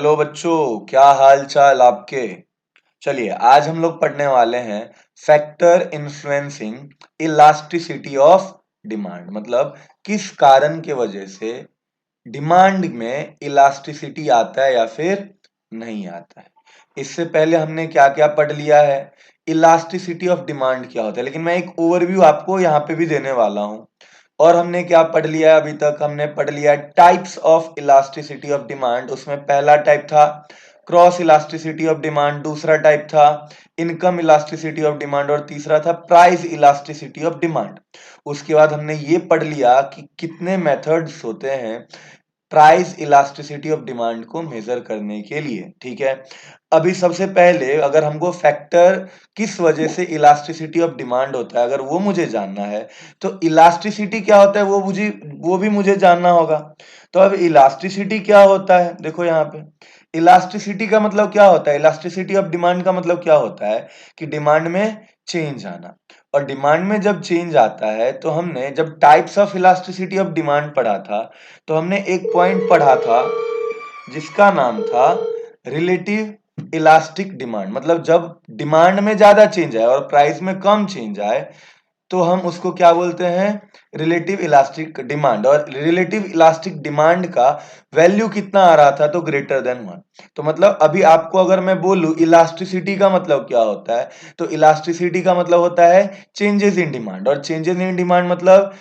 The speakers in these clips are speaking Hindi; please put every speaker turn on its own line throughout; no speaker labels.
हेलो बच्चों, क्या हाल चाल आपके। चलिए आज हम लोग पढ़ने वाले हैं factor influencing elasticity of demand. मतलब किस कारण के वजह से डिमांड में इलास्टिसिटी आता है या फिर नहीं आता है। इससे पहले हमने क्या क्या पढ़ लिया है, इलास्टिसिटी ऑफ डिमांड क्या होता है, लेकिन मैं एक ओवरव्यू आपको यहाँ पे भी देने वाला हूँ। और हमने क्या पढ़ लिया है, अभी तक हमने पढ़ लिया types of elasticity of demand. उसमें पहला टाइप था क्रॉस इलास्टिसिटी ऑफ डिमांड, दूसरा टाइप था इनकम इलास्टिसिटी ऑफ डिमांड और तीसरा था प्राइस इलास्टिसिटी ऑफ डिमांड। उसके बाद हमने ये पढ़ लिया कि कितने मेथड्स होते हैं प्राइस इलास्टिसिटी ऑफ डिमांड को मेजर करने के लिए। ठीक है, अभी सबसे पहले अगर हमको फैक्टर किस वजह से इलास्टिसिटी ऑफ डिमांड होता है अगर वो मुझे जानना है, तो इलास्टिसिटी क्या होता है वो भी मुझे जानना होगा। तो अब इलास्टिसिटी क्या होता है, देखो यहाँ पे इलास्टिसिटी का मतलब क्या होता है, इलास्टिसिटी ऑफ डिमांड का मतलब क्या होता है कि डिमांड में चेंज आना। और डिमांड में जब चेंज आता है तो हमने जब types of elasticity of demand पढ़ा था तो हमने एक पॉइंट पढ़ा था जिसका नाम था रिलेटिव इलास्टिक डिमांड। मतलब जब डिमांड में ज्यादा चेंज आए और प्राइस में कम चेंज आए तो हम उसको क्या बोलते हैं, रिलेटिव इलास्टिक डिमांड। और रिलेटिव इलास्टिक डिमांड का वैल्यू कितना आ रहा था, तो ग्रेटर देन 1। तो मतलब अभी आपको अगर मैं बोलूं इलास्टिसिटी का मतलब क्या होता है, तो इलास्टिसिटी का मतलब होता है चेंजेस इन डिमांड। और चेंजेस इन डिमांड मतलब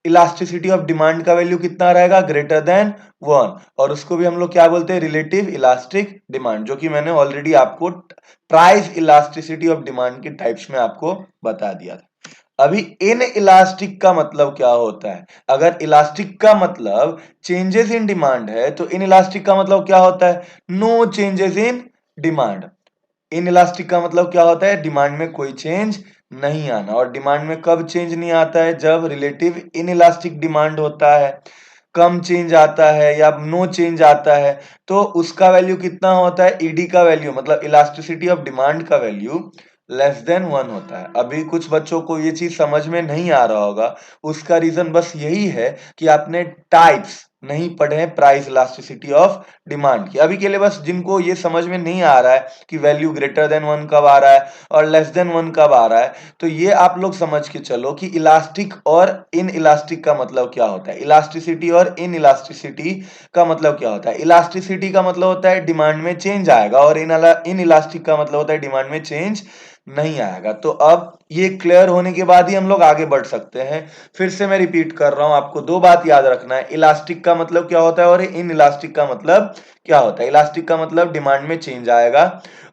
इलास्टिसिटी ऑफ डिमांड का वैल्यू कितना रहेगा, ग्रेटर देन 1। और उसको भी हम लोग क्या बोलते हैं, रिलेटिव इलास्टिक डिमांड, जो कि मैंने ऑलरेडी आपको प्राइस इलास्टिसिटी ऑफ डिमांड के टाइप्स में आपको बता दिया था। अभी इन इलास्टिक का मतलब क्या होता है, अगर इलास्टिक का मतलब चेंजेस इन डिमांड है तो इन इलास्टिक का मतलब क्या होता है, no changes in demand. Inelastic का मतलब क्या होता है, डिमांड में कोई चेंज नहीं आना। और डिमांड में कब चेंज नहीं आता है, जब रिलेटिव इन इलास्टिक डिमांड होता है, कम चेंज आता है या नो चेंज आता है तो उसका वैल्यू कितना होता है, ईडी का वैल्यू मतलब इलास्टिसिटी ऑफ डिमांड का वैल्यू लेस देन 1 होता है। अभी कुछ बच्चों को ये चीज समझ में नहीं आ रहा होगा, उसका रीजन बस यही है कि आपने टाइप्स नहीं पढ़े हैं प्राइस इलास्टिसिटी ऑफ डिमांड की। अभी के लिए बस जिनको ये समझ में नहीं आ रहा है कि वैल्यू ग्रेटर देन 1 कब आ रहा है और लेस देन 1 कब आ रहा है, तो ये आप लोग समझ के चलो कि इलास्टिक और इन इलास्टिक का मतलब क्या होता है, इलास्टिसिटी और इन इलास्टिसिटी का मतलब क्या होता है। इलास्टिसिटी का मतलब होता है डिमांड में चेंज आएगा और इन इलास्टिक का मतलब होता है डिमांड में चेंज नहीं आएगा। तो अब ये क्लियर होने के बाद ही हम लोग आगे बढ़ सकते हैं। फिर से मैं रिपीट कर रहा हूं, आपको दो बात याद रखना है, इलास्टिक का मतलब क्या होता है और इन इलास्टिक का मतलब क्या होता है। इलास्टिक का मतलब डिमांड में चेंज आएगा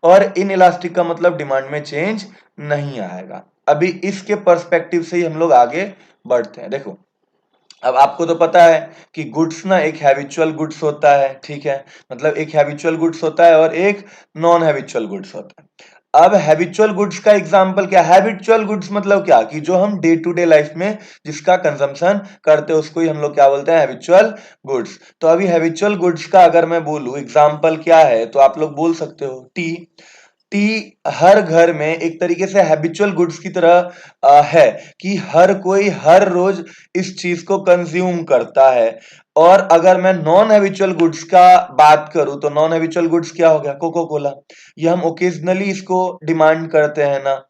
और इन इलास्टिक का मतलब डिमांड में चेंज नहीं आएगा। अभी इसके पर्सपेक्टिव से ही हम लोग आगे बढ़ते हैं। देखो अब आपको तो पता है कि गुड्स ना एक हैबिचुअल गुड्स होता है, ठीक है, मतलब एक हैबिचुअल गुड्स होता है और एक नॉन हैबिचुअल गुड्स होता है। अब हैबिचुअल गुड्स का एग्जांपल क्या, हैबिचुअल गुड्स मतलब क्या कि जो हम डे टू डे लाइफ में जिसका कंजम्पशन करते हैं उसको ही हम लोग क्या बोलते हैं, हैबिचुअल गुड्स। तो अभी हैबिचुअल गुड्स का अगर मैं बोलूं एग्जांपल क्या है, तो आप लोग बोल सकते हो टी। टी हर घर में एक तरीके से हैबिचुअल गुड्स की तरह है कि हर कोई हर रोज इस चीज को कंज्यूम करता है। और अगर मैं नॉन हैबिचुअल गुड्स का बात करूं तो नॉन हैबिचुअल गुड्स क्या हो गया, कोको कोला। ये हम ओकेजनली इसको डिमांड करते हैं ना।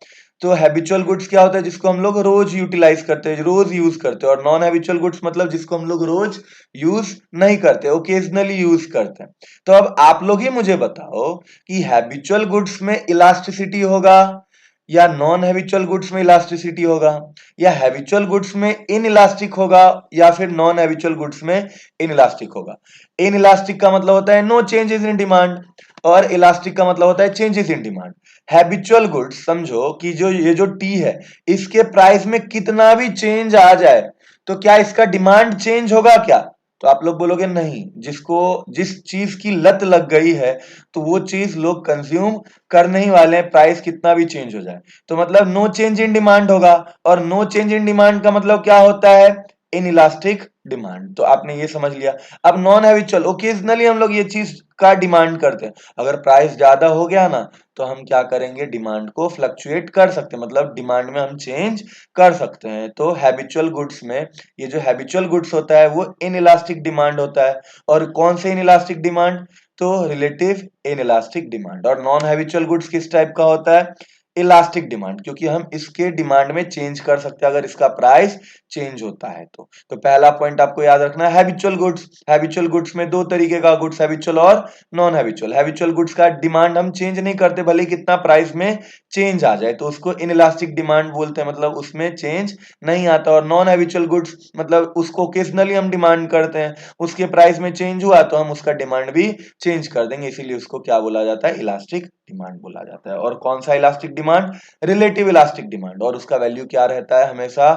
तो हैबिचुअल गुड्स क्या होता है, जिसको हम लोग रोज यूटिलाइज करते हैं, रोज यूज करते हैं। और नॉन हैबिचुअल गुड्स मतलब जिसको हम लोग रोज यूज नहीं करते, ओकेजनली यूज करते हैं। तो अब आप लोग ही मुझे बताओ कि हैबिचुअल गुड्स में इलास्टिसिटी होगा या नॉन हैबिचुअल गुड्स में इलास्टिसिटी होगा, या हैबिचुअल गुड्स में इन इलास्टिक होगा या फिर नॉन हैबिचुअल गुड्स में इन इलास्टिक होगा। इन इलास्टिक का मतलब होता है नो चेंजेस इन डिमांड और इलास्टिक का मतलब होता है changes in demand. Habitual goods समझो कि जो ये जो टी है इसके प्राइस में कितना भी चेंज आ जाए तो क्या इसका डिमांड चेंज होगा क्या, तो आप लोग बोलोगे नहीं। जिसको जिस चीज की लत लग गई है तो वो चीज लोग कंज्यूम करने ही वाले हैं, प्राइस कितना भी चेंज हो जाए। तो मतलब नो चेंज इन डिमांड होगा और नो चेंज इन डिमांड का मतलब क्या होता है, इन इलास्टिक डिमांड। तो आपने ये समझ लिया। अब नॉन हैबिचुअल ओकेजनली हम लोग ये चीज का डिमांड करते हैं, अगर प्राइस ज्यादा हो गया ना तो हम क्या करेंगे, डिमांड को फ्लक्चुएट कर सकते हैं, मतलब डिमांड में हम चेंज कर सकते हैं। तो हैबिचुअल गुड्स में ये जो हैबिचुअल गुड्स होता है वो इन इलास्टिक डिमांड होता है। और कौन से इन इलास्टिक डिमांड, तो रिलेटिव इनइलास्टिक डिमांड। और नॉन हैबिचुअल गुड्स किस टाइप का होता है? इलास्टिक डिमांड, क्योंकि हम इसके डिमांड में चेंज कर सकते हैं अगर इसका प्राइस चेंज होता है तो पहला पॉइंट आपको याद रखना है हैबिचुअल गुड्स। हैबिचुअल गुड्स में दो तरीके का गुड्स, हैबिचुअल और नॉन हैबिचुअल। हैबिचुअल गुड्स का डिमांड हम चेंज नहीं करते भले कितना प्राइस में चेंज आ जाए, तो उसको इनइलास्टिक डिमांड बोलते हैं, मतलब उसमें चेंज नहीं आता। और नॉन हैबिचुअल गुड्स मतलब उसको ओकेजनली हम डिमांड करते हैं, उसके प्राइस में चेंज हुआ तो हम उसका डिमांड भी चेंज कर देंगे, इसीलिए उसको क्या बोला जाता है? इलास्टिक डिमांड बोला जाता है। और कौन सा elastic demand? Relative elastic demand. और उसका वैल्यू क्या रहता है? हमेशा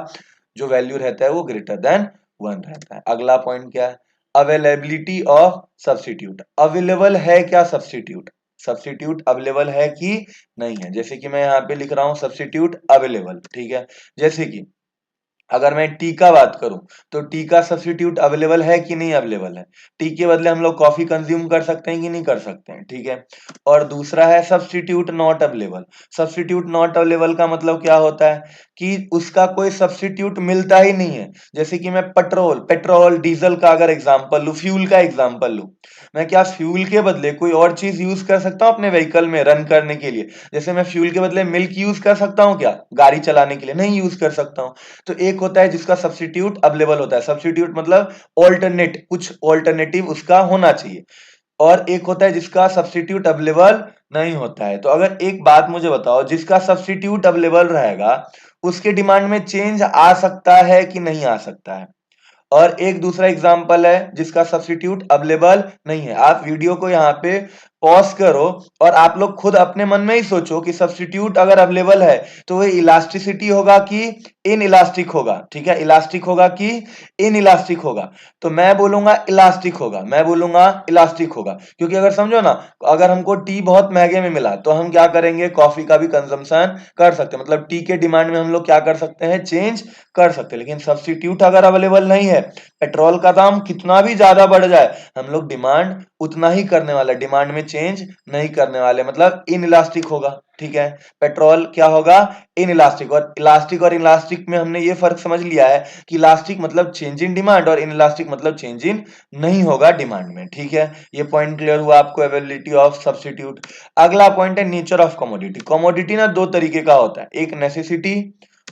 जो वैल्यू रहता है वो ग्रेटर देन 1 रहता है। अगला पॉइंट क्या है? Availability of substitute. अवेलेबल है क्या सब्स्टिट्यूट? सब्स्टिट्यूट अवेलेबल है कि नहीं है? जैसे कि मैं यहाँ पे लिख रहा हूं सब्स्टिट्यूट अवेलेबल, ठीक है। जैसे कि अगर मैं टी का बात करूं तो टी का सब्स्टिट्यूट अवेलेबल है कि नहीं अवेलेबल है? टी के बदले हम लोग कॉफी कंज्यूम कर सकते हैं कि नहीं कर सकते हैं, ठीक है। और दूसरा है substitute not available. Substitute not available का मतलब क्या होता है? कि उसका कोई सब्स्टिट्यूट मिलता ही नहीं है। जैसे कि मैं पेट्रोल डीजल का अगर एग्जांपल लूं, फ्यूल का एग्जांपल लूं, मैं क्या फ्यूल के बदले कोई और चीज यूज कर सकता हूं अपने व्हीकल में रन करने के लिए? जैसे मैं फ्यूल के बदले मिल्क यूज कर सकता हूं क्या गाड़ी चलाने के लिए? नहीं यूज कर सकता हूं। तो एक होता है जिसका सब्स्टिट्यूट अवेलेबल होता है, सब्स्टिट्यूट मतलब ऑल्टरनेट, कुछ ऑल्टरनेटिव उसका होना चाहिए। और एक होता है जिसका सब्स्टिट्यूट अवेलेबल नहीं होता है। तो अगर एक बात मुझे बताओ, जिसका सब्स्टिट्यूट अवेलेबल रहेगा उसके डिमांड में चेंज आ सकता है कि नहीं आ सकता है? और एक दूसरा एग्जांपल है जिसका सब्स्टिट्यूट अवेलेबल नहीं है। आप वीडियो को यहाँ पे पॉज करो और आप लोग खुद अपने मन में ही सोचो कि सब्स्टिट्यूट अगर अवेलेबल है तो वो इलास्टिसिटी होगा कि इन इलास्टिक होगा, ठीक है। इलास्टिक होगा कि इन इलास्टिक होगा? तो मैं बोलूंगा इलास्टिक होगा, मैं बोलूंगा इलास्टिक होगा, क्योंकि अगर समझो ना, अगर हमको टी बहुत महंगे में मिला तो हम क्या करेंगे? कॉफी का भी कंजम्पशन कर सकते हैं, मतलब टी के डिमांड में हम लोग क्या कर सकते हैं? चेंज कर सकते हैं। लेकिन सब्स्टिट्यूट अगर अवेलेबल नहीं है, पेट्रोल का दाम कितना भी ज्यादा बढ़ जाए हम लोग डिमांड उतना ही करने वाला, डिमांड में चेंज नहीं करने वाले, मतलब इन इलास्टिक होगा, ठीक है। पेट्रोल क्या होगा? In elastic. और इलास्टिक और इलास्टिक में हमने ये फर्क समझ लिया है कि इलास्टिक मतलब चेंज इन डिमांड और इन इलास्टिक मतलब चेंज इन नहीं होगा डिमांड में, ठीक है। ये पॉइंट क्लियर हुआ आपको अवेलेबिलिटी ऑफ सब्स्टिट्यूट। अगला पॉइंट है नेचर ऑफ कमोडिटी। कमोडिटी ना दो तरीके का होता है, एक नेसेसिटी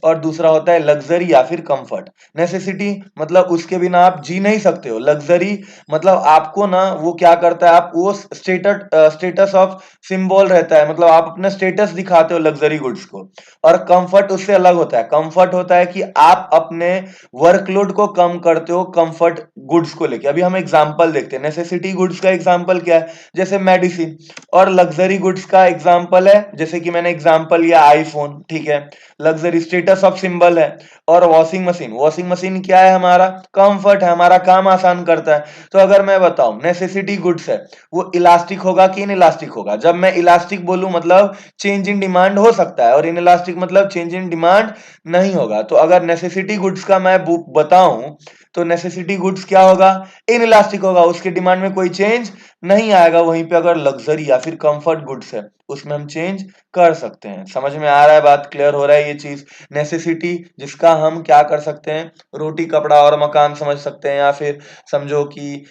और दूसरा होता है लग्जरी या फिर कंफर्ट। नेसेसिटी मतलब उसके बिना आप जी नहीं सकते हो, लग्जरी मतलब आपको ना वो क्या करता है, आप वो स्टेटस ऑफ सिंबल रहता है, मतलब आप अपना स्टेटस दिखाते हो लग्जरी गुड्स को। और कंफर्ट उससे अलग होता है, कंफर्ट होता है कि आप अपने वर्कलोड को कम करते हो कंफर्ट गुड्स को लेके। अभी हम एग्जांपल देखते हैं, नेसेसिटी गुड्स का एग्जांपल क्या है? जैसे मेडिसिन। और लग्जरी गुड्स का एग्जांपल है जैसे कि मैंने एग्जांपल लिया आईफोन, ठीक है। लग्जरी स्टेटस ऑफ सिंबल है। और वॉशिंग मशीन, वॉशिंग मशीन क्या है? हमारा कंफर्ट है, हमारा काम आसान करता है। तो अगर मैं बताऊं नेसेसिटी गुड्स है, वो इलास्टिक होगा कि इन इलास्टिक होगा? जब मैं इलास्टिक बोलूं मतलब चेंज इन डिमांड हो सकता है, और इन इलास्टिक मतलब चेंज इन डिमांड नहीं होगा। तो अगर नेसेसिटी गुड्स का मैं बताऊं तो नेसेसिटी गुड्स क्या होगा? इन इलास्टिक होगा, उसके डिमांड में कोई चेंज नहीं आएगा। वहीं पे अगर लग्जरी या फिर कंफर्ट गुड्स है उसमें हम चेंज कर सकते हैं। समझ में आ रहा है बात? क्लियर हो रहा है ये चीज? नेसेसिटी जिसका हम क्या कर सकते हैं? रोटी कपड़ा और मकान समझ सकते हैं, या फिर समझो कि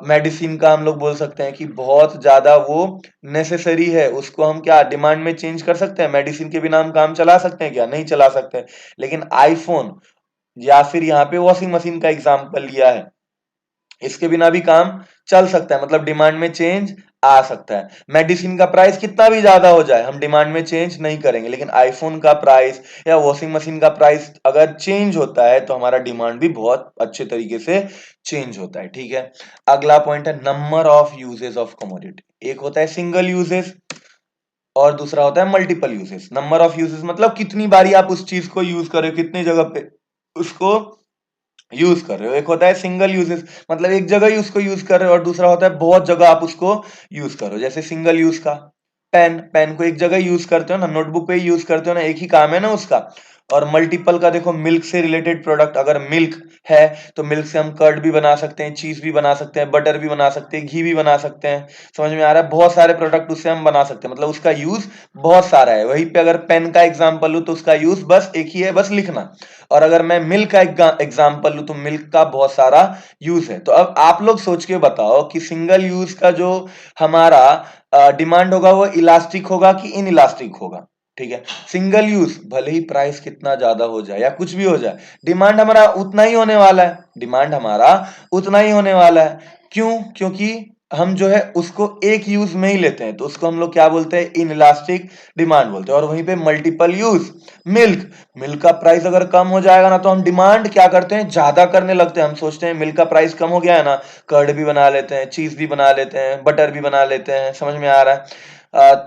मेडिसिन का हम लोग बोल सकते हैं कि बहुत ज्यादा वो नेसेसरी है, उसको हम क्या डिमांड में चेंज कर सकते हैं? मेडिसिन के बिना हम काम चला सकते हैं क्या? नहीं चला सकते। लेकिन आईफोन या फिर यहाँ पे वॉशिंग मशीन का एग्जांपल लिया है, इसके बिना भी काम चल सकता है, मतलब डिमांड में चेंज आ सकता है। मेडिसिन का प्राइस कितना भी ज्यादा हो जाए हम डिमांड में चेंज नहीं करेंगे, लेकिन आईफोन का प्राइस या वॉशिंग मशीन का प्राइस अगर चेंज होता है तो हमारा डिमांड भी बहुत अच्छे तरीके से चेंज होता है, ठीक है। अगला पॉइंट है number of uses of commodity. एक होता है सिंगल यूजेस और दूसरा होता है multiple uses. Number of uses मतलब कितनी बारी आप उस चीज को यूज कर रहे हो, कितनी जगह पे उसको यूज कर रहे हो। एक होता है सिंगल यूजेस मतलब एक जगह ही उसको यूज कर रहे हो, और दूसरा होता है बहुत जगह आप उसको यूज करो। जैसे सिंगल यूज का पेन, पेन को एक जगह यूज करते हो ना, नोटबुक पे ही यूज करते हो ना, एक ही काम है ना उसका। और मल्टीपल का देखो मिल्क से रिलेटेड प्रोडक्ट, अगर मिल्क है तो मिल्क से हम कर्ड भी बना सकते हैं, चीज भी बना सकते हैं, बटर भी बना सकते हैं, घी भी बना सकते हैं। समझ में आ रहा है? बहुत सारे प्रोडक्ट उससे हम बना सकते हैं, मतलब उसका यूज बहुत सारा है। वहीं पे अगर पेन का एग्जांपल लूं तो उसका यूज बस एक ही है, बस लिखना। और अगर मैं मिल्क का एग्जांपल लूं तो मिल्क का बहुत सारा यूज है। तो अब आप लोग सोच के बताओ कि सिंगल यूज का जो हमारा डिमांड होगा वो इलास्टिक होगा कि इन इलास्टिक होगा? ठीक है, सिंगल यूज भले ही प्राइस कितना ज्यादा हो जाए या कुछ भी हो जाए, डिमांड हमारा उतना ही होने वाला है, डिमांड हमारा उतना ही होने वाला है। क्यों? क्योंकि हम जो है उसको एक यूज में ही लेते हैं, तो उसको हम लोग क्या बोलते हैं? इन इलास्टिक डिमांड बोलते हैं। और वहीं पे मल्टीपल यूज, मिल्क, मिल्क का प्राइस अगर कम हो जाएगा ना तो हम डिमांड क्या करते हैं? ज्यादा करने लगते हैं। हम सोचते हैं मिल्क का प्राइस कम हो गया है ना, कर्ड भी बना लेते हैं, चीज भी बना लेते हैं, बटर भी बना लेते हैं। समझ में आ रहा है?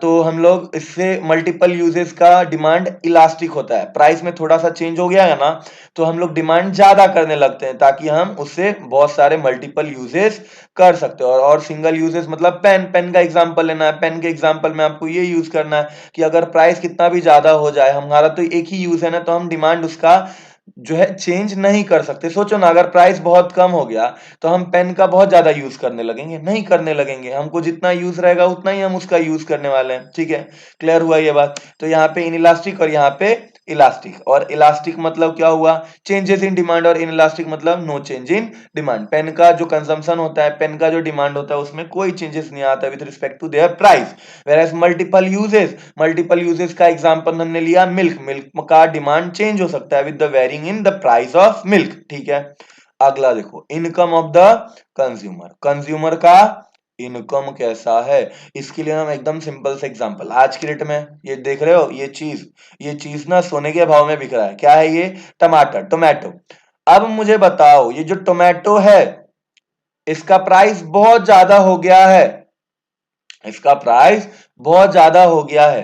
तो हम लोग इससे मल्टीपल यूजेस का डिमांड इलास्टिक होता है। प्राइस में थोड़ा सा चेंज हो गया है ना तो हम लोग डिमांड ज्यादा करने लगते हैं, ताकि हम उससे बहुत सारे मल्टीपल यूजेस कर सकते हो। और सिंगल यूजेस मतलब पेन, पेन का एग्जांपल लेना है, पेन के एग्जांपल में आपको ये यूज करना है कि अगर प्राइस कितना भी ज्यादा हो जाए, हमारा तो एक ही यूज है ना, तो हम डिमांड उसका जो है चेंज नहीं कर सकते। सोचो ना, अगर प्राइस बहुत कम हो गया तो हम पेन का बहुत ज्यादा यूज करने लगेंगे? नहीं करने लगेंगे। हमको जितना यूज रहेगा उतना ही हम उसका यूज करने वाले हैं। ठीक है, क्लियर हुआ ये बात? तो यहाँ पे इनइलास्टिक और यहाँ पे इलास्टिक। और इलास्टिक मतलब क्या हुआ? Changes in demand. और इनइलास्टिक मतलब no change in demand. Pen का जो कंजम्पशन होता है, पेन का जो डिमांड होता है, उसमें कोई चेंजेस नहीं आता with respect to their price. Where multiple uses, multiple uses का एग्जांपल हमने लिया मिल्क, मिल्क का डिमांड चेंज हो सकता है with the varying in the price of milk. ठीक है, अगला देखो, income of the consumer. Consumer का इनकम कैसा है, इसके लिए हम एकदम सिंपल से एग्जांपल, आज की डेट में ये देख रहे हो, ये चीज ना सोने के भाव में बिक रहा है। क्या है ये? टमाटर, टोमेटो। अब मुझे बताओ, ये जो टोमेटो है इसका प्राइस बहुत ज्यादा हो गया है, इसका प्राइस बहुत ज्यादा हो गया है।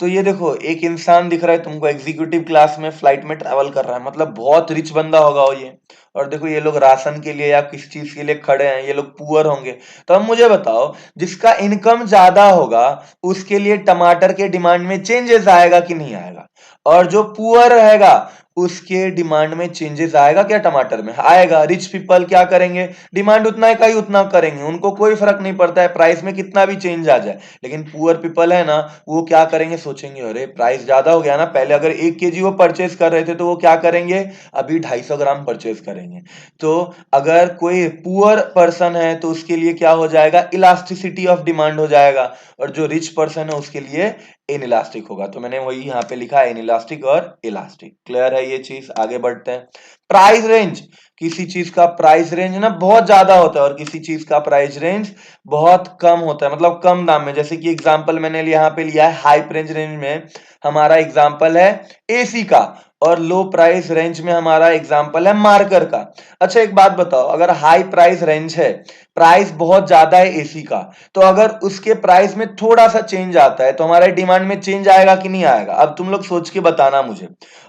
तो ये देखो, एक इंसान दिख रहा है तुमको, एग्जीक्यूटिव क्लास में फ्लाइट में ट्रैवल कर रहा है, मतलब बहुत रिच बंदा होगा वो ये। और देखो ये लोग राशन के लिए या किस चीज के लिए खड़े हैं, ये लोग पुअर होंगे। तो अब मुझे बताओ, जिसका इनकम ज्यादा होगा उसके लिए टमाटर के डिमांड में चेंजेस आएगा कि नहीं आएगा? और जो पुअर रहेगा उसके डिमांड में चेंजेस आएगा क्या? टमाटर में आएगा। रिच पीपल क्या करेंगे? डिमांड उतना का ही उतना करेंगे, उनको कोई फर्क नहीं पड़ता है प्राइस में कितना भी चेंज आ जाए। लेकिन पुअर पीपल है ना, वो क्या करेंगे? सोचेंगे अरे प्राइस ज्यादा हो गया ना, पहले अगर 1 केजी वो परचेज कर रहे थे तो वो क्या करेंगे? अभी 250 ग्राम परचेज करेंगे। तो अगर कोई पुअर पर्सन है तो उसके लिए क्या हो जाएगा? इलास्टिसिटी ऑफ डिमांड हो जाएगा। और जो रिच पर्सन है उसके लिए इनइलास्टिक होगा। तो मैंने वही यहाँ पे लिखा है, इनइलास्टिक और इलास्टिक। क्लियर है ये चीज? आगे बढ़ते हैं। प्राइस रेंज, किसी चीज का प्राइस रेंज ना बहुत ज्यादा होता है और किसी चीज का प्राइस रेंज बहुत कम होता है, मतलब कम दाम में। जैसे कि एग्जांपल मैंने यहाँ पे लिया है हाई प्राइस रेंज में, हमारा एग्जांपल है एसी का। और लो प्राइस रेंज में हमारा एग्जांपल है मार्कर का। अच्छा एक बात बताओ, अगर हाई प्राइस रेंज है, प्राइस बहुत ज्यादा है एसी का, तो अगर उसके प्राइस में थोड़ा सा चेंज आता है तो हमारे डिमांड में चेंज आएगा कि नहीं आएगा? अब तुम लोग सोच के बताना मुझे।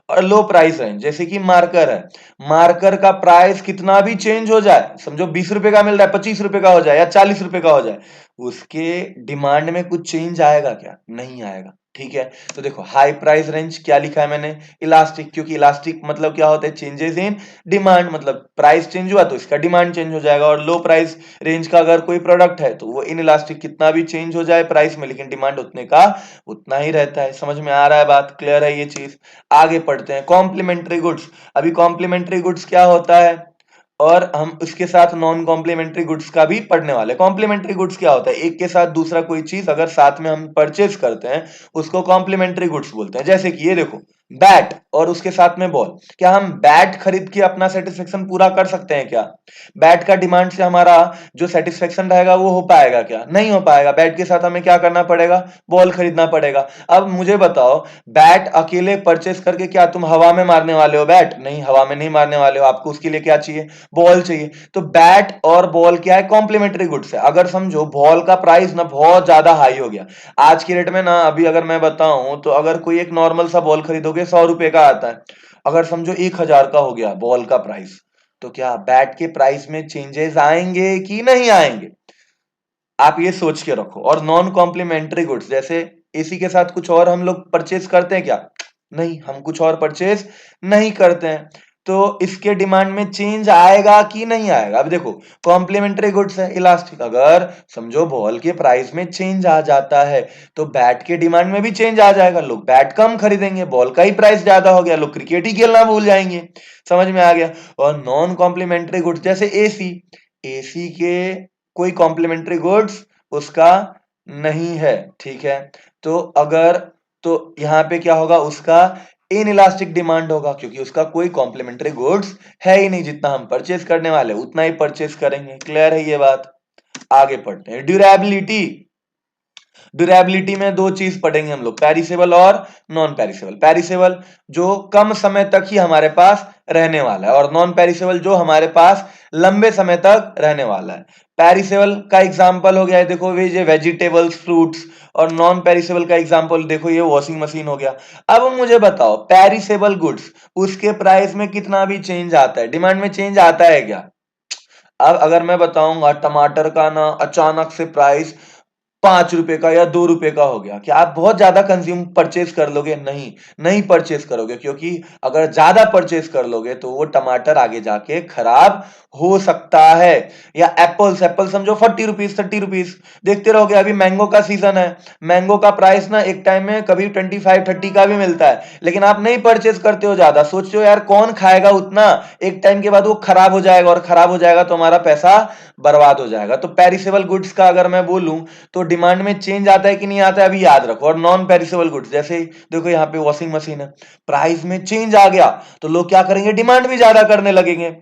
और लो प्राइस रेंज जैसे कि मार्कर है, मार्कर का प्राइस कितना भी चेंज हो जाए, समझो 20 रुपए का मिल रहा है, 25 रुपए का हो जाए या 40 रुपए का हो जाए, उसके डिमांड में कुछ चेंज आएगा क्या? नहीं आएगा। ठीक है, तो देखो हाई प्राइस रेंज क्या लिखा है मैंने? इलास्टिक, क्योंकि इलास्टिक मतलब क्या होता है? चेंजेस इन डिमांड, मतलब प्राइस चेंज हुआ तो इसका डिमांड चेंज हो जाएगा। और लो प्राइस रेंज का अगर कोई प्रोडक्ट है तो वो इन इलास्टिक, कितना भी चेंज हो जाए प्राइस में लेकिन डिमांड उतने का उतना ही रहता है। समझ में आ रहा है बात? क्लियर है ये चीज? आगे पढ़ते हैं, कॉम्प्लीमेंट्री गुड्स। अभी कॉम्प्लीमेंट्री गुड्स क्या होता है और हम उसके साथ नॉन कॉम्प्लीमेंट्री गुड्स का भी पढ़ने वाले। कॉम्प्लीमेंट्री गुड्स क्या होता है? एक के साथ दूसरा कोई चीज अगर साथ में हम परचेज करते हैं उसको कॉम्प्लीमेंट्री गुड्स बोलते हैं। जैसे कि ये देखो, बैट और उसके साथ में बॉल। क्या हम बैट खरीद के अपना सेटिस्फेक्शन पूरा कर सकते हैं क्या? बैट का डिमांड से हमारा जो सेटिस्फेक्शन रहेगा वो हो पाएगा क्या? नहीं हो पाएगा। बैट के साथ हमें क्या करना पड़ेगा? बॉल खरीदना पड़ेगा। अब मुझे बताओ, बैट अकेले परचेस करके क्या तुम हवा में मारने वाले हो? बैट नहीं, हवा में नहीं मारने वाले हो। आपको उसके लिए क्या चाहिए? बॉल चाहिए। तो बैट और बॉल क्या है? कॉम्प्लीमेंट्री गुड्स है। अगर समझो बॉल का प्राइस ना बहुत ज्यादा हाई हो गया आज की रेट में ना, अभी अगर मैं बताऊं तो अगर कोई एक नॉर्मल सा बॉल खरीदोगे 100 रुपए का आता है, अगर समझो 1,000 का हो गया बॉल का प्राइस, तो क्या बैट के प्राइस में चेंजेस आएंगे कि नहीं आएंगे? आप ये सोच के रखो। और नॉन कॉम्प्लीमेंट्री गुड्स जैसे एसी के साथ कुछ और हम लोग परचेज करते हैं क्या? नहीं, हम कुछ और परचेज नहीं करते हैं। तो इसके डिमांड में चेंज आएगा कि नहीं आएगा? अब देखो, कॉम्प्लीमेंट्री गुड्स है, इलास्टिक, अगर समझो बॉल के प्राइस में चेंज आ जाता है तो बैट के डिमांड में भी चेंज आ जाएगा, लोग बैट कम खरीदेंगे, बॉल का ही प्राइस ज्यादा हो गया, लोग क्रिकेट ही खेलना भूल जाएंगे। समझ में आ गया? और नॉन कॉम्प्लीमेंट्री गुड्स जैसे एसी, एसी के कोई कॉम्प्लीमेंट्री गुड्स उसका नहीं है, ठीक है। तो अगर, तो यहाँ पे क्या होगा, उसका इन इलास्टिक डिमांड होगा, क्योंकि उसका कोई कॉम्प्लीमेंट्री गुड्स है ही नहीं, जितना हम परचेज करने वाले उतना ही परचेज करेंगे। क्लियर है ये बात? आगे पढ़ते हैं। ड्यूरेबिलिटी, ड्यूरेबिलिटी में दो चीज पढ़ेंगे हम लोग, पेरिसेबल और नॉन पेरिसेबल। पेरिसेबल जो कम समय तक ही हमारे पास रहने वाला है, और नॉन पेरिसेबल जो हमारे पास लंबे समय तक रहने वाला है। पेरिसेबल का एग्जांपल हो गया है, देखो ये वेजिटेबल्स, फ्रूट्स। और नॉन पेरिसेबल का एग्जांपल देखो, ये वॉशिंग मशीन हो गया। अब मुझे बताओ, पेरिसेबल गुड्स उसके प्राइस में कितना भी चेंज आता है, डिमांड में चेंज आता है क्या? अब अगर मैं बताऊंगा टमाटर का ना अचानक से प्राइस 5 रुपए का या 2 रुपए का हो गया, क्या आप बहुत ज्यादा कंज्यूम परचेज कर लोगे? नहीं, नहीं परचेज करोगे, क्योंकि अगर ज्यादा परचेज कर लोगे तो वो टमाटर आगे जाके खराब हो सकता है। या एप्पल्स, एप्पल समझो 40 रुपीज, 30 रुपीज, देखते रहोगे। अभी मैंगो का सीजन है, मैंगो का प्राइस ना एक टाइम में कभी 25-30 का भी मिलता है, लेकिन आप नहीं परचेज करते हो ज्यादा, सोचते हो यार कौन खाएगा उतना, एक टाइम के बाद वो खराब हो जाएगा, और खराब हो जाएगा तो हमारा पैसा बर्बाद हो जाएगा। तो पेरिसेबल गुड्स का अगर मैं बोलूं तो डिमांड में चेंज आता है कि नहीं आता है, अभी याद रखो। और नॉन पेरिसेबल गुड्स जैसे देखो यहाँ पे वॉशिंग मशीन है, प्राइस में चेंज आ गया तो लोग क्या करेंगे, डिमांड भी ज्यादा करने लगेंगे।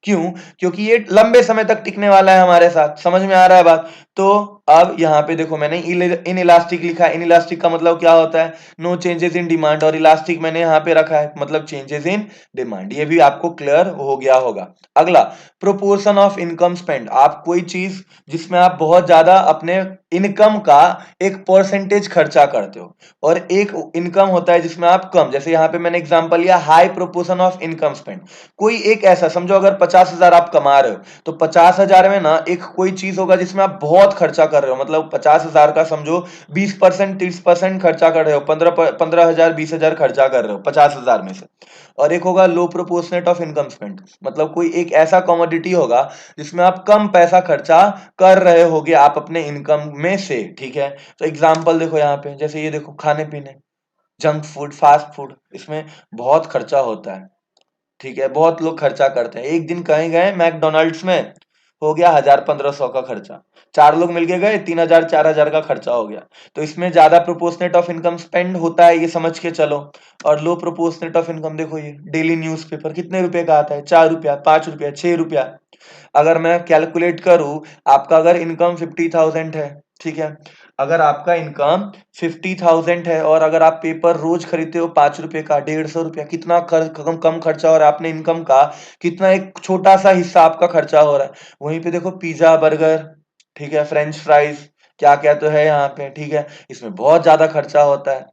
क्यों? क्योंकि ये लंबे समय तक टिकने वाला है हमारे साथ। समझ में आ रहा है बात? तो अब यहाँ पे देखो, मैंने इन इलास्टिक लिखा है। इन इलास्टिक का मतलब क्या होता है? No changes in demand. और इलास्टिक मैंने यहाँ पे रखा है, मतलब चेंजेस इन डिमांड। ये भी आपको क्लियर हो गया होगा। अगला, प्रोपोर्शन ऑफ इनकम स्पेंड। आप कोई चीज जिसमें आप बहुत ज्यादा अपने इनकम का एक परसेंटेज खर्चा करते हो, और एक इनकम होता है जिसमें आप कम, जैसे यहाँ पे मैंने एग्जांपल लिया high proportion of income spend. कोई एक ऐसा समझो, अगर 50,000 आप कमा रहे हो तो 50,000 में ना एक कोई चीज होगा जिसमें आप बहुत खर्चा कर रहे हो, मतलब 50,000 का समझो 20%, 30% खर्चा कर रहे हो, 15,000, 20,000 खर्चा कर रहे हो 50,000 में से। और एक होगा लो प्रोपोर्शनेट ऑफ इनकम स्पेंड, मतलब कोई एक ऐसा कमोडिटी होगा जिसमें आप कम पैसा खर्चा कर रहे होगे आप अपने इनकम में से, ठीक है। तो एग्जांपल देखो यहाँ पे, जैसे ये देखो, खाने पीने, जंक फूड, फास्ट फूड, इसमें बहुत खर्चा होता है, ठीक है, बहुत लोग खर्चा करते हैं। एक दिन कहीं गए मैकडोनाल्ड्स में, हो गया 1,000-1,500 का खर्चा। चार लोग मिलके गए, 3,000-4,000 का खर्चा हो गया। तो इसमें ज्यादा प्रोपोर्शनेट ऑफ इनकम स्पेंड होता है, ये समझ के चलो। और लो प्रोपोर्शनेट ऑफ इनकम देखो, ये डेली न्यूज़पेपर कितने रुपए का आता है? 4 रुपया, 5 रुपया, 6 रुपया। अगर मैं कैलकुलेट करूं, आपका अगर इनकम 50,000 है, ठीक है, अगर आपका इनकम 50,000 है, और अगर आप पेपर रोज खरीदते हो 5 रुपए का, 150 रुपया, कितना कम कम खर्चा हो रहा है अपने इनकम का, कितना एक छोटा सा हिस्सा आपका खर्चा हो रहा है। वहीं पे देखो पिज्जा, बर्गर, ठीक है, फ्रेंच फ्राइज, क्या क्या तो है यहाँ पे, ठीक है, इसमें बहुत ज्यादा खर्चा होता है।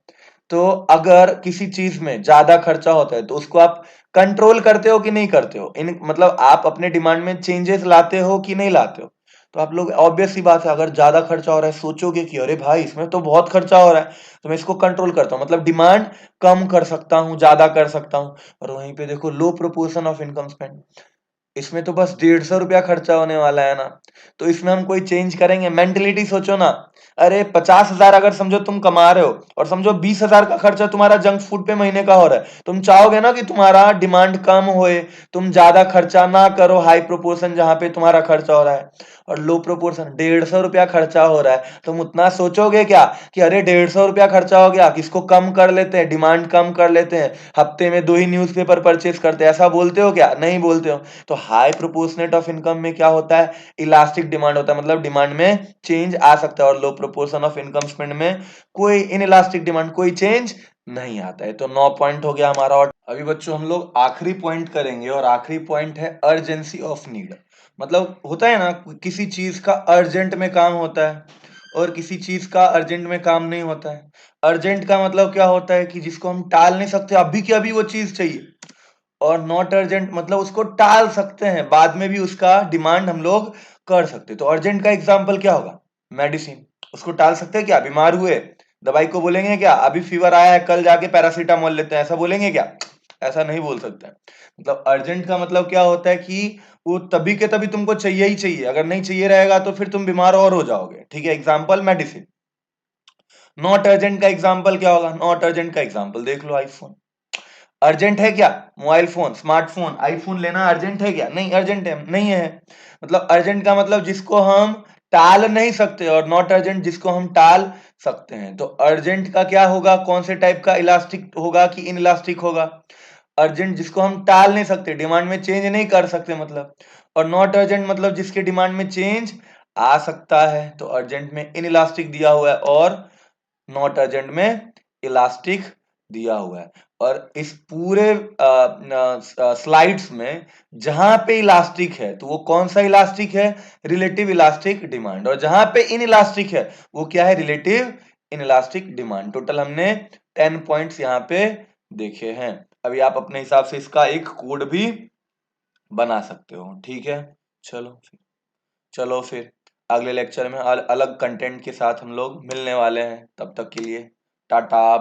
तो अगर किसी चीज में ज्यादा खर्चा होता है तो उसको आप कंट्रोल करते हो कि नहीं करते हो, इन मतलब आप अपने डिमांड में चेंजेस लाते हो कि नहीं लाते हो? तो आप लोग, ऑब्वियस सी बात है, अगर ज्यादा खर्चा हो रहा है सोचोगे कि अरे भाई इसमें तो बहुत खर्चा हो रहा है, तो मैं इसको कंट्रोल करता हूँ, मतलब डिमांड कम कर सकता हूँ, ज्यादा कर सकता हूँ। और वहीं पे देखो लो प्रोपोर्शन ऑफ इनकम स्पेंड, इसमें तो बस 150 रुपया खर्चा होने वाला है ना, तो इसमें हम कोई चेंज करेंगे? मेंटेलिटी सोचो ना। अरे 50,000 अगर समझो तुम कमा रहे हो, और समझो 20,000 का खर्चा तुम्हारा जंक फूड पे महीने का हो रहा है, तुम चाहोगे ना कि तुम्हारा डिमांड कम होए, तुम ज्यादा खर्चा ना करो, हाई प्रोपोर्शन जहां पे तुम्हारा खर्चा हो रहा है। और लो प्रोपोर्शन 150 रुपया खर्चा हो रहा है, तुम उतना सोचोगे क्या कि अरे 150 रुपया खर्चा हो गया, किसको कम कर लेते हैं, डिमांड कम कर लेते हैं, हफ्ते में 2 ही न्यूज़पेपर परचेज करते हैं, ऐसा बोलते हो क्या? नहीं बोलते हो। तो हाई प्रोपोर्शनेट ऑफ इनकम में क्या होता है? इलास्टिक डिमांड होता है, मतलब डिमांड में चेंज आ सकता है। और लो प्रोपोर्शन ऑफ इनकम स्पेंड में कोई इन इलास्टिक डिमांड, कोई चेंज नहीं आता है। तो 9 पॉइंट हो गया हमारा। और अभी बच्चों हम लोग आखिरी पॉइंट करेंगे, और आखिरी पॉइंट है अर्जेंसी ऑफ नीड। मतलब होता है ना, किसी चीज का अर्जेंट में काम होता है, और किसी चीज का अर्जेंट में काम नहीं होता है। अर्जेंट का मतलब क्या होता है कि जिसको हम टाल नहीं सकते, अभी की अभी वो चीज चाहिए। और नॉट अर्जेंट मतलब उसको टाल सकते हैं, बाद में भी उसका डिमांड हम लोग कर सकते हैं। तो अर्जेंट का एग्जाम्पल क्या होगा? मेडिसिन, उसको टाल सकते हैं क्या? बीमार हुए दवाई को बोलेंगे क्या अभी फीवर आया है कल जाके पैरासीटामोल लेते हैं, ऐसा बोलेंगे क्या? ऐसा नहीं बोल सकते। मतलब अर्जेंट का मतलब क्या होता है कि वो तभी के तभी तुमको चाहिए ही चाहिए, अगर नहीं चाहिए रहेगा तो फिर तुम बीमार और हो जाओगे। ठीक है, एग्जाम्पल मेडिसिन। नॉट अर्जेंट का एग्जाम्पल क्या होगा? नॉट अर्जेंट का एग्जाम्पल देख लो, आईफोन। अर्जेंट है क्या? मोबाइल फोन, स्मार्टफोन, आईफोन लेना अर्जेंट है क्या? नहीं अर्जेंट है, नहीं है। मतलब अर्जेंट का मतलब जिसको हम टाल नहीं सकते, और नॉट अर्जेंट जिसको हम टाल सकते हैं। तो अर्जेंट का क्या होगा? कौन से टाइप का? इलास्टिक होगा कि इन इलास्टिक होगा? अर्जेंट जिसको हम टाल नहीं सकते, डिमांड में चेंज नहीं कर सकते मतलब। और नॉट अर्जेंट मतलब जिसके डिमांड में चेंज आ सकता है। तो अर्जेंट में इन इलास्टिक दिया हुआ है और नॉट अर्जेंट में इलास्टिक दिया हुआ है। और इस पूरे स्लाइड्स में जहां पे इलास्टिक है तो वो कौन सा इलास्टिक है? Relative elastic demand. और जहां पे इन इलास्टिक है वो क्या है? Relative in elastic demand. Total हमने 10 पॉइंट्स यहाँ पे देखे हैं। अभी आप अपने हिसाब से इसका एक कोड भी बना सकते हो। ठीक है, चलो फिर अगले लेक्चर में अलग कंटेंट के साथ हम लोग मिलने वाले हैं। तब तक के लिए टाटा।